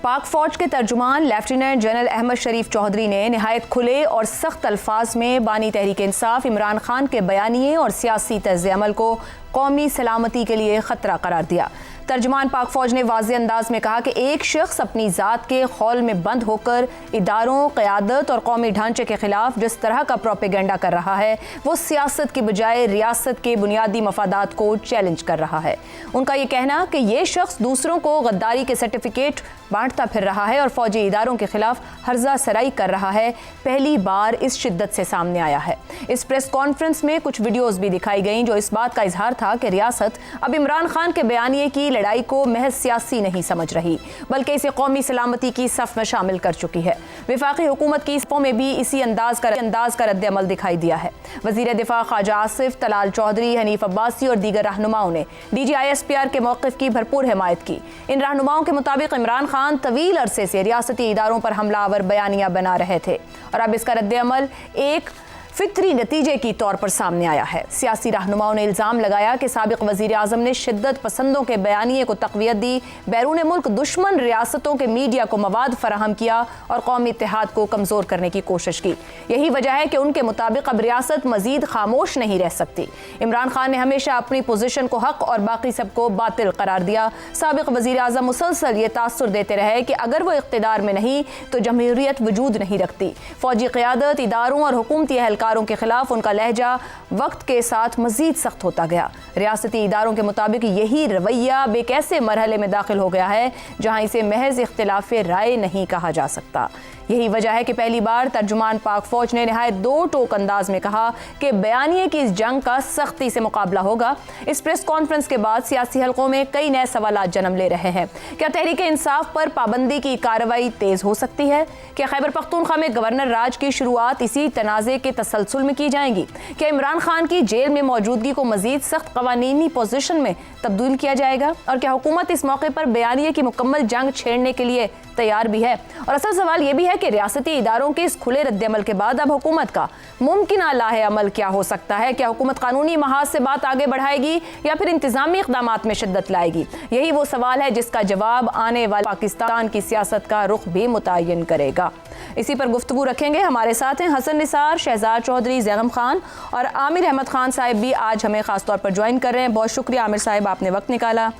पाक फौज के तर्जुमान लेफ्टिनेंट जनरल अहमद शरीफ चौधरी ने नहायत खुले और सख्त अल्फाज में बानी तहरीक इंसाफ इमरान खान के बयानिए और सियासी तर्ज अमल को कौमी सलामती के लिए खतरा करार दिया। तर्जुमान पाक फौज ने वाज़ेह अंदाज में कहा कि एक शख्स अपनी ज़ात के खौल में बंद होकर इदारों, क़यादत और कौमी ढांचे के खिलाफ जिस तरह का प्रोपेगेंडा कर रहा है वो सियासत की बजाय रियासत के बुनियादी मफादात को चैलेंज कर रहा है। उनका ये कहना कि ये शख्स दूसरों को गद्दारी के सर्टिफिकेट बांटता फिर रहा है और फौजी इदारों के खिलाफ हर्जा सराई कर रहा है, पहली बार इस शिद्दत से सामने आया है। इस प्रेस कॉन्फ्रेंस में कुछ वीडियोस भी दिखाई गईं जो इस बात का इजहार था कि रियासत अब इमरान खान के बयानिए की लड़ाई को महज सियासी नहीं समझ रही बल्कि इसे कौमी सलामती की सफ में शामिल कर चुकी है। वफाकी हुकूमत की इसपों में भी इसी अंदाज का रद्द अमल दिखाई दिया है। वजीर दिफा ख्वाजा आसिफ, तलाल चौधरी, हनीफ अब्बासी और दीगर रहनुमाओं ने DGISPR के मौक़िफ़ की भरपूर हिमायत की। इन रहनुमाओं के मुताबिक इमरान खान तवील अरसे से रियासती इदारों पर हमलावर बयानियां बना रहे थे और अब इसका रद्द अमल एक फितरी नतीजे की तौर पर सामने आया है। सियासी रहनुमाओं ने इल्ज़ाम लगाया कि साबिक़ वज़ीर आज़म ने शिद्दत पसंदों के बयानिए को तक़वियत दी, बैरून मुल्क दुश्मन रियासतों के मीडिया को मवाद फराहम किया और कौमी इत्तेहाद को कमज़ोर करने की कोशिश की। यही वजह है कि उनके मुताबिक अब रियासत मज़ीद खामोश नहीं रह सकती। इमरान खान ने हमेशा अपनी पोजीशन को हक़ और बाकी सबको बातिल करार दिया। साबिक़ वज़ीर आज़म मुसलसल ये तासुर देते रहे कि अगर वो इक़्तिदार में नहीं तो जमहूरियत वजूद नहीं रखती। फ़ौजी क़यादत, इदारों और हुकूमती अहलकारों के खिलाफ उनका लहजा वक्त के साथ मजीद सख्त होता गया। रियासती इदारों के मुताबिक यही रवैया अब एक ऐसे मरहले में दाखिल हो गया है जहां इसे महज इख्तिलाफ राय नहीं कहा जा सकता। यही वजह है कि पहली बार तर्जुमान पाक फौज ने नहायत दो टोक अंदाज में कहा कि बयानिए की इस जंग का सख्ती से मुकाबला होगा। इस प्रेस कॉन्फ्रेंस के बाद सियासी हलकों में कई नए सवाल जन्म ले रहे हैं। क्या तहरीक इंसाफ पर पाबंदी की कार्रवाई तेज हो सकती है? क्या खैबर पख्तूनख्वा में गवर्नर राज की शुरुआत इसी तनाज़े के तसलसल में की जाएगी? क्या इमरान खान की जेल में मौजूदगी को मजीद सख्त क़वानीनी पोजीशन में तब्दील किया जाएगा? और क्या हुकूमत इस मौके पर बयानिए की मुकम्मल जंग छेड़ने के लिए तैयार भी है? और असल सवाल यह भी है कि रियासती इदारों के इस खुले रद्द-ए-अमल के बाद अब हुकूमत का मुमकिन लाहे अमल क्या हो सकता है? क्या हुकूमत कानूनी महाज से बात आगे बढ़ाएगी या फिर इंतजामी इक़दामात में शिद्दत लाएगी? यही वो सवाल है जिसका जवाब आने वाले पाकिस्तान की सियासत का रुख भी मुतय्यन करेगा। इसी पर गुफ्तगू रखेंगे। हमारे साथ हैं हसन निसार, शहजाद चौधरी, ज़ैगम खान और आमिर अहमद खान साहिब भी आज हमें ख़ास तौर पर ज्वाइन कर रहे हैं। बहुत शुक्रिया आमिर साहिब, आपने वक्त निकाला।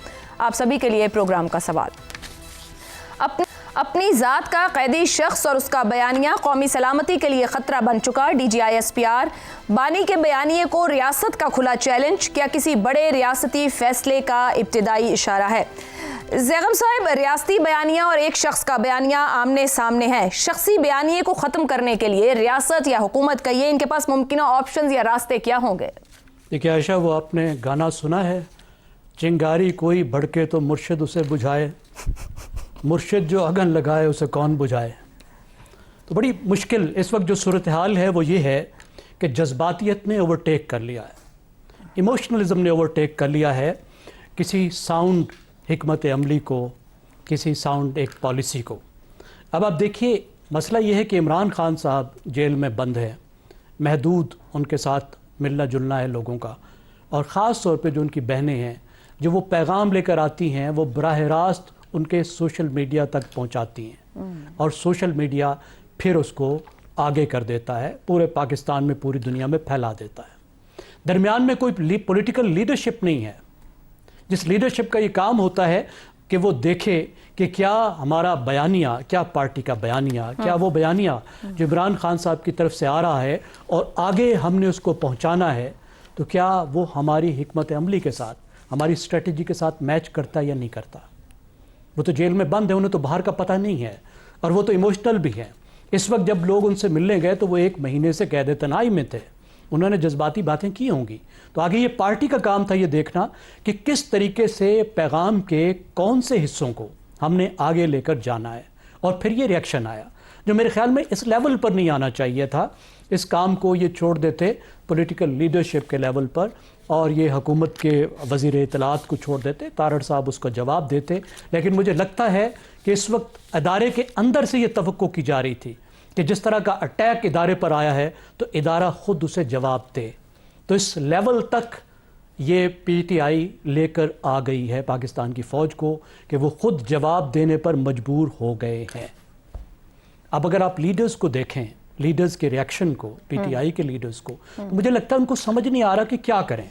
आप सभी के लिए प्रोग्राम का सवाल। अपनी ज़ात का कैदी शख्स और उसका बयानिया कौमी सलामती के लिए ख़तरा बन चुका। DGISPR बानी के बयानिए को रियासत का खुला चैलेंज, क्या किसी बड़े रियासती फैसले का इब्तिदाई इशारा है? ज़ैगम साहिब, रियासती बयानिया और एक शख्स का बयानिया आमने सामने है। शख्सी बयानिए को ख़त्म करने के लिए रियासत या हुकूमत का ये इनके पास मुमकिन ऑप्शंस या रास्ते क्या होंगे? देखिए आयशा, वो आपने गाना सुना है, चिंगारी कोई भड़के तो मुर्शिद उसे बुझाए, मुर्शिद जो अगन लगाए उसे कौन बुझाए। तो बड़ी मुश्किल इस वक्त जो सूरत हाल है वो ये है कि जज्बातियत ने ओवरटेक कर लिया है, इमोशनलिज्म ने ओवरटेक कर लिया है किसी साउंड हिकमत अमली को, किसी साउंड एक पॉलिसी को। अब आप देखिए, मसला ये है कि इमरान खान साहब जेल में बंद है, महदूद उनके साथ मिलना जुलना है लोगों का, और ख़ास तौर पे जो उनकी बहनें हैं जो वो पैगाम लेकर आती हैं वो बराह रास्त उनके सोशल मीडिया तक पहुंचाती हैं और सोशल मीडिया फिर उसको आगे कर देता है, पूरे पाकिस्तान में, पूरी दुनिया में फैला देता है। दरमियान में कोई पॉलिटिकल लीडरशिप नहीं है जिस लीडरशिप का ये काम होता है कि वो देखे कि क्या हमारा बयानिया, क्या पार्टी का बयानिया, क्या वो बयानिया जो इमरान खान साहब की तरफ से आ रहा है और आगे हमने उसको पहुंचाना है, तो क्या वो हमारी हिकमत अमली के साथ, हमारी स्ट्रेटजी के साथ मैच करता या नहीं करता। वो तो जेल में बंद है, उन्हें तो बाहर का पता नहीं है और वो तो इमोशनल भी हैं। इस वक्त जब लोग उनसे मिलने गए तो वो एक महीने से कैद तनाई में थे, उन्होंने जज्बाती बातें की होंगी। तो आगे ये पार्टी का काम था ये देखना कि किस तरीके से पैगाम के कौन से हिस्सों को हमने आगे लेकर जाना है, और फिर ये रिएक्शन आया जो मेरे ख्याल में इस लेवल पर नहीं आना चाहिए था। इस काम को ये छोड़ देते पॉलिटिकल लीडरशिप के लेवल पर और ये हुकूमत के वज़ीर इत्तलात को छोड़ देते, तारड़ साहब उसका जवाब देते। लेकिन मुझे लगता है कि इस वक्त अदारे के अंदर से ये तवक्को की जा रही थी कि जिस तरह का अटैक इदारे पर आया है तो इदारा ख़ुद उसे जवाब दे। तो इस लेवल तक یہ پی ٹی آئی لے کر آ گئی ہے پاکستان کی فوج کو کہ وہ خود جواب دینے پر مجبور ہو گئے ہیں. اب اگر آپ لیڈرز کو دیکھیں, لیڈرز کے ریاکشن کو, پی ٹی آئی کے لیڈرز کو, تو مجھے لگتا ہے ان کو سمجھ نہیں آ رہا کہ کیا کریں.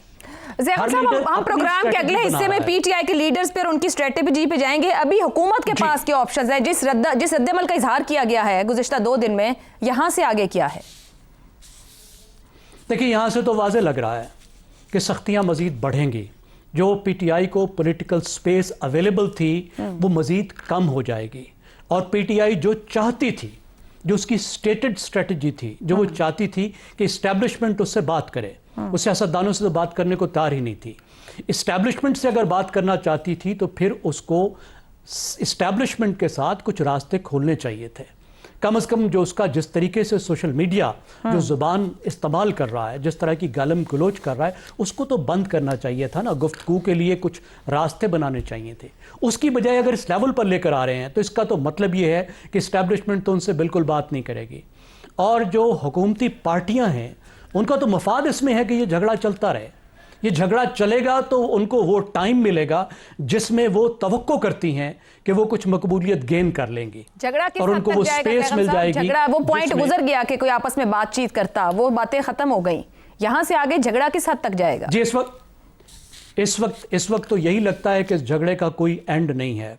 زیاد صاحب, ہم پروگرام کے اگلے حصے میں پی ٹی آئی کے لیڈرز پر ان کی اسٹریٹجی پہ جائیں گے. ابھی حکومت کے پاس کیا آپشنز ہیں؟ جس رد عمل کا اظہار کیا گیا ہے گزشتہ 2 دن میں, یہاں سے آگے کیا ہے؟ دیکھیں, یہاں سے تو واضح لگ رہا ہے کہ سختیاں مزید بڑھیں گی. جو پی ٹی آئی کو پولیٹیکل سپیس اویلیبل تھی وہ مزید کم ہو جائے گی, اور پی ٹی آئی جو چاہتی تھی, جو اس کی سٹیٹڈ اسٹریٹجی تھی, جو وہ چاہتی تھی کہ اسٹیبلشمنٹ اس سے بات کرے, وہ سیاستدانوں سے تو بات کرنے کو تیار ہی نہیں تھی. اسٹیبلشمنٹ سے اگر بات کرنا چاہتی تھی تو پھر اس کو اسٹیبلشمنٹ کے ساتھ کچھ راستے کھولنے چاہیے تھے. کم از کم جو اس کا جس طریقے سے سوشل میڈیا جو زبان استعمال کر رہا ہے, جس طرح کی گالم گلوچ کر رہا ہے, اس کو تو بند کرنا چاہیے تھا نا. گفتگو کے لیے کچھ راستے بنانے چاہیے تھے. اس کی بجائے اگر اس لیول پر لے کر آ رہے ہیں تو اس کا تو مطلب یہ ہے کہ اسٹیبلشمنٹ تو ان سے بالکل بات نہیں کرے گی, اور جو حکومتی پارٹیاں ہیں ان کا تو مفاد اس میں ہے کہ یہ جھگڑا چلتا رہے. یہ جھگڑا چلے گا تو ان کو وہ ٹائم ملے گا جس میں وہ توقع کرتی ہیں کہ وہ کچھ مقبولیت گین کر لیں گی, اور ان کو وہ سپیس مل جائے گی. جھگڑا وہ پوائنٹ گزر گیا کہ کوئی آپس میں بات چیت کرتا, وہ باتیں ختم ہو گئیں. یہاں سے آگے جھگڑا کس حد تک جائے گا؟ جی, اس وقت تو یہی لگتا ہے کہ اس جھگڑے کا کوئی اینڈ نہیں ہے.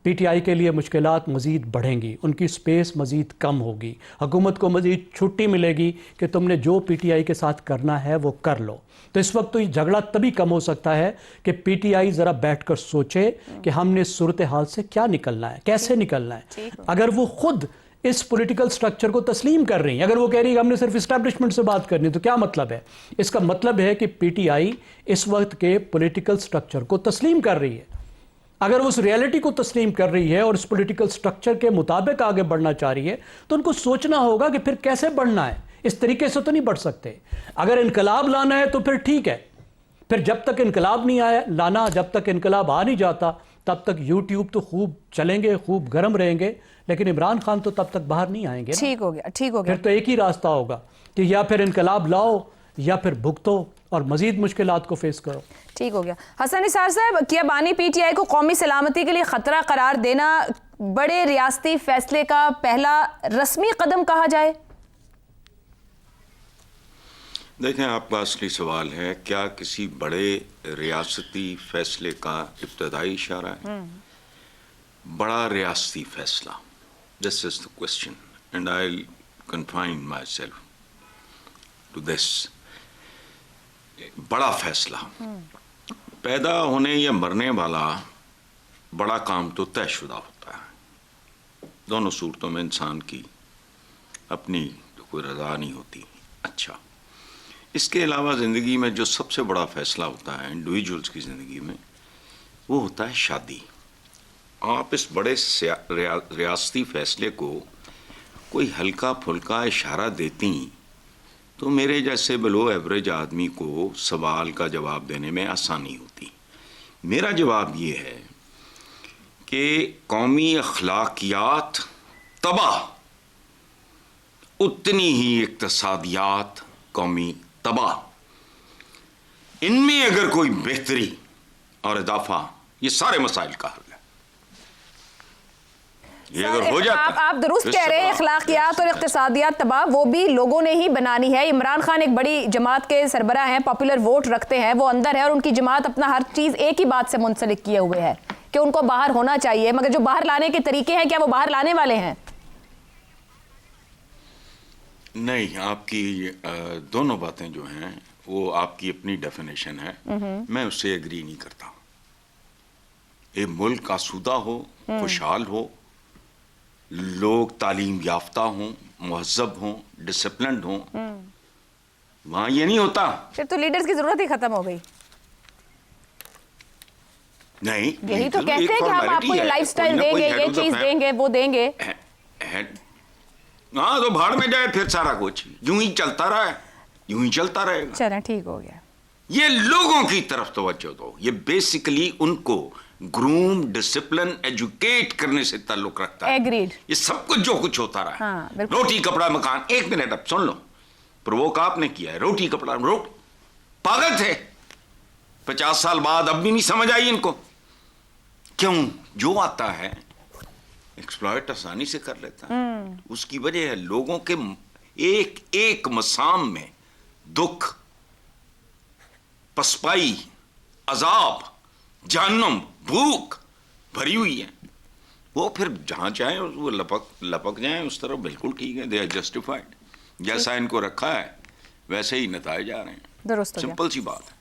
پی ٹی آئی کے لیے مشکلات مزید بڑھیں گی, ان کی سپیس مزید کم ہوگی, حکومت کو مزید چھٹی ملے گی کہ تم نے جو پی ٹی آئی کے ساتھ کرنا ہے وہ کر لو. تو اس وقت تو یہ جھگڑا تبھی کم ہو سکتا ہے کہ پی ٹی آئی ذرا بیٹھ کر سوچے کہ ہم نے صورتحال سے کیا نکلنا ہے, کیسے نکلنا ہے. اگر وہ خود اس پولیٹیکل سٹرکچر کو تسلیم کر رہی ہیں, اگر وہ کہہ رہی ہے ہم نے صرف اسٹیبلشمنٹ سے بات کرنی, تو کیا مطلب ہے؟ اس کا مطلب ہے کہ پی ٹی آئی اس وقت کے پولیٹیکل سٹرکچر کو تسلیم کر رہی ہے. اگر وہ اس ریئلٹی کو تسلیم کر رہی ہے اور اس پولیٹیکل سٹرکچر کے مطابق آگے بڑھنا چاہ رہی ہے, تو ان کو سوچنا ہوگا کہ پھر کیسے بڑھنا ہے. اس طریقے سے تو نہیں بڑھ سکتے. اگر انقلاب لانا ہے تو پھر ٹھیک ہے, پھر جب تک انقلاب نہیں آیا لانا, جب تک انقلاب آ نہیں جاتا تب تک یوٹیوب تو خوب چلیں گے, خوب گرم رہیں گے, لیکن عمران خان تو تب تک باہر نہیں آئیں گے. ٹھیک ہو گیا, ٹھیک ہو گیا. پھر تو ایک ہی راستہ ہوگا کہ یا پھر انقلاب لاؤ یا پھر بھگتو اور مزید مشکلات کو فیس کرو. ٹھیک ہو گیا. حسن نثار صاحب, کیا بانی پی ٹی آئی کو قومی سلامتی کے لیے خطرہ قرار دینا بڑے ریاستی فیصلے کا پہلا رسمی قدم کہا جائے؟ دیکھیں, آپ کا اصلی سوال ہے کیا کسی بڑے ریاستی فیصلے کا ابتدائی اشارہ ہے؟ بڑا ریاستی فیصلہ, this is the question, and I will confine myself to this. بڑا فیصلہ, پیدا ہونے یا مرنے والا بڑا کام تو طے شدہ ہوتا ہے. دونوں صورتوں میں انسان کی اپنی کوئی رضا نہیں ہوتی. اچھا, اس کے علاوہ زندگی میں جو سب سے بڑا فیصلہ ہوتا ہے انڈیویجولز کی زندگی میں, وہ ہوتا ہے شادی. آپ اس بڑے ریاستی فیصلے کو کوئی ہلکا پھلکا اشارہ دیتی تو میرے جیسے بلو ایوریج آدمی کو سوال کا جواب دینے میں آسانی ہوتی. میرا جواب یہ ہے کہ قومی اخلاقیات تباہ, اتنی ہی اقتصادیات قومی تباہ. ان میں اگر کوئی بہتری اور اضافہ, یہ سارے مسائل کا حل ہے. یہ اگر ہو جاتا ہے, آپ درست کہہ رہے ہیں, اخلاقیات اور اقتصادیات تباہ وہ بھی لوگوں نے ہی بنانی ہے. عمران خان ایک بڑی جماعت کے سربراہ ہیں, پاپولر ووٹ رکھتے ہیں, وہ اندر ہے, اور ان کی جماعت اپنا ہر چیز ایک ہی بات سے منسلک کیے ہوئے ہے کہ ان کو باہر ہونا چاہیے. مگر جو باہر لانے کے طریقے ہیں, کیا وہ باہر لانے والے ہیں؟ نہیں, آپ کی دونوں باتیں جو ہیں وہ آپ کی اپنی ڈیفینیشن ہے, میں اس سے ایگری نہیں کرتا. ایک ملک آسودہ ہو, خوشحال ہو, لوگ تعلیم یافتہ ہوں, مہذب ہوں, ڈسپلنڈ ہوں, وہاں یہ نہیں ہوتا. پھر تو لیڈرز کی ضرورت ہی ختم ہو گئی. نہیں, یہی تو کہتے ہیں کہ ہم آپ کو یہ لائف سٹائل دیں گے, یہ چیز دیں گے, وہ دیں گے. ہاں, تو بھاڑ میں جائے پھر سارا کچھ, یوں ہی چلتا رہا ہے, یوں ہی چلتا رہے گا. چلیں, ٹھیک ہو گیا. یہ لوگوں کی طرف توجہ دو. یہ بیسیکلی ان کو گروم, ڈسپلن, ایجوکیٹ کرنے سے تعلق رکھتا ہے. ایگریڈ. یہ سب کچھ جو کچھ ہوتا رہا ہے, روٹی کپڑا مکان. ایک منٹ اب سن لو, پرووک آپ نے کیا ہے. روٹی کپڑا, پاگل تھے, 50 साल बाद अब भी नहीं समझ आई इनको? क्यों? जो आता है एक्सप्लॉइट आसानी से कर लेता है। उसकी वजह है लोगों के एक एक मसाम में दुख, पसपाई, अजाब, जहन्नम, भूख भरी हुई है। वो फिर जहां चाहे वो लपक जाए उस तरफ, बिल्कुल ठीक है, दे आर जस्टिफाइड। जैसा इनको रखा है वैसे ही नताए जा रहे हैं। दुरुस्त हो गया। सिंपल सी बात है।